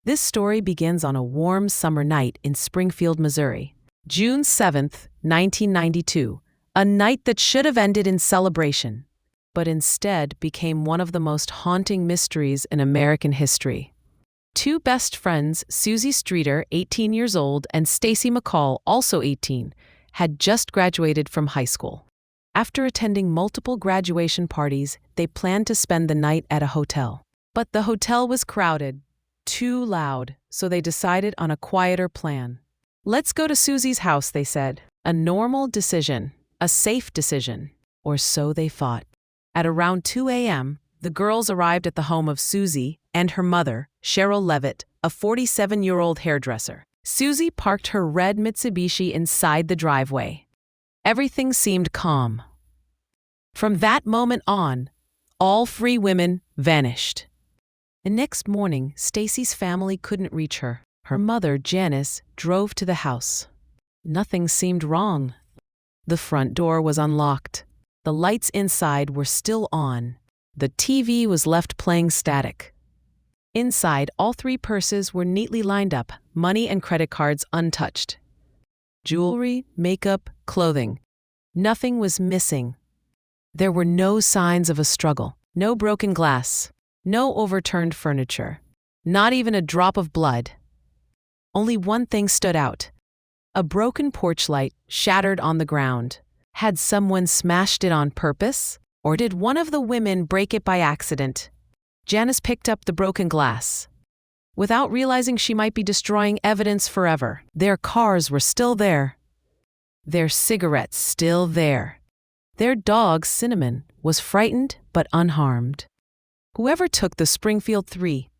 This story begins on a warm summer night in Springfield, Missouri. June 7th, 1992, a night that should have ended in celebration, but instead became one of the most haunting mysteries in American history. Two best friends, Suzie Streeter, 18 years old, and Stacy McCall, also 18, had just graduated from high school. After attending multiple graduation parties, they planned to spend the night at a hotel. But the hotel was crowded, too loud, so they decided on a quieter plan. Let's go to Suzie's house, they said. A normal decision, a safe decision, or so they thought. At around 2 a.m., the girls arrived at the home of Suzie and her mother, Sherrill Levitt, a 47-year-old hairdresser. Suzie parked her red Mitsubishi inside the driveway. Everything seemed calm. From that moment on, all three women vanished. The next morning, Stacy's family couldn't reach her. Her mother, Janice, drove to the house. Nothing seemed wrong. The front door was unlocked. The lights inside were still on. The TV was left playing static. Inside, all three purses were neatly lined up, money and credit cards untouched. Jewelry, makeup, clothing. Nothing was missing. There were no signs of a struggle, no broken glass, no overturned furniture, not even a drop of blood. Only one thing stood out. A broken porch light shattered on the ground. Had someone smashed it on purpose? Or did one of the women break it by accident? Janice picked up the broken glass. Without realizing she might be destroying evidence forever, their cars were still there. Their cigarettes still there. Their dog, Cinnamon, was frightened but unharmed. Whoever took the Springfield Three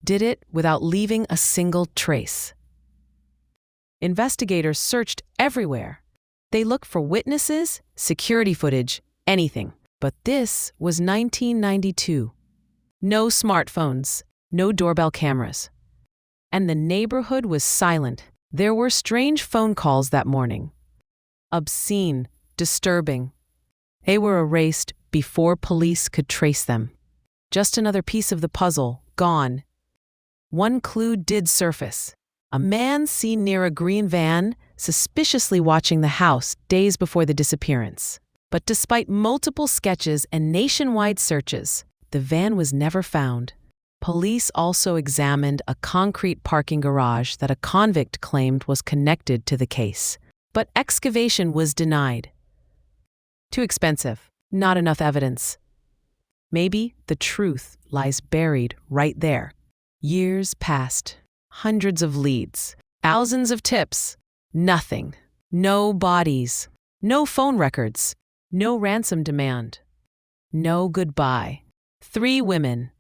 did it without leaving a single trace. Investigators searched everywhere. They looked for witnesses, security footage, anything. But this was 1992. No smartphones, no doorbell cameras. And the neighborhood was silent. There were strange phone calls that morning. Obscene, disturbing. They were erased before police could trace them. Just another piece of the puzzle, gone. One clue did surface. A man seen near a green van, suspiciously watching the house days before the disappearance. But despite multiple sketches and nationwide searches, the van was never found. Police also examined a concrete parking garage that a convict claimed was connected to the case. But excavation was denied. Too expensive, not enough evidence. Maybe the truth lies buried right there. Years passed, hundreds of leads, thousands of tips, nothing. No bodies, no phone records, no ransom demand, no goodbye. 3 women,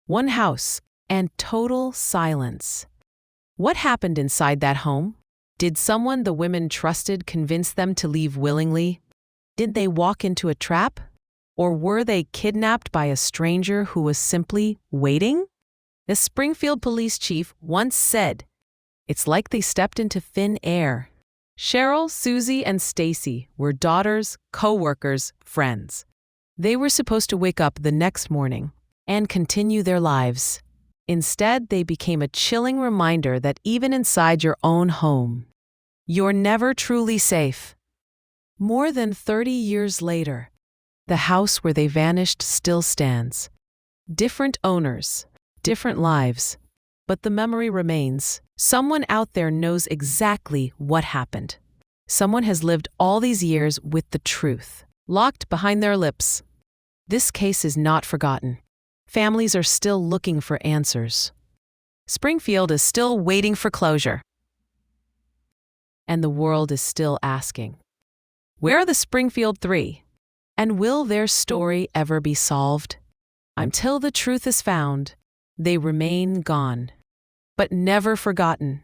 1 house, and total silence. What happened inside that home? Did someone the women trusted convince them to leave willingly? Did they walk into a trap? Or were they kidnapped by a stranger who was simply waiting? The Springfield police chief once said, "It's like they stepped into thin air." Sherrill, Suzie, and Stacy were daughters, co-workers, friends. They were supposed to wake up the next morning and continue their lives. Instead, they became a chilling reminder that even inside your own home, you're never truly safe. More than 30 years later, the house where they vanished still stands. Different owners, different lives, but the memory remains. Someone out there knows exactly what happened. Someone has lived all these years with the truth, locked behind their lips. This case is not forgotten. Families are still looking for answers. Springfield is still waiting for closure. And the world is still asking, where are the Springfield Three? And will their story ever be solved? Until the truth is found, they remain gone, but never forgotten.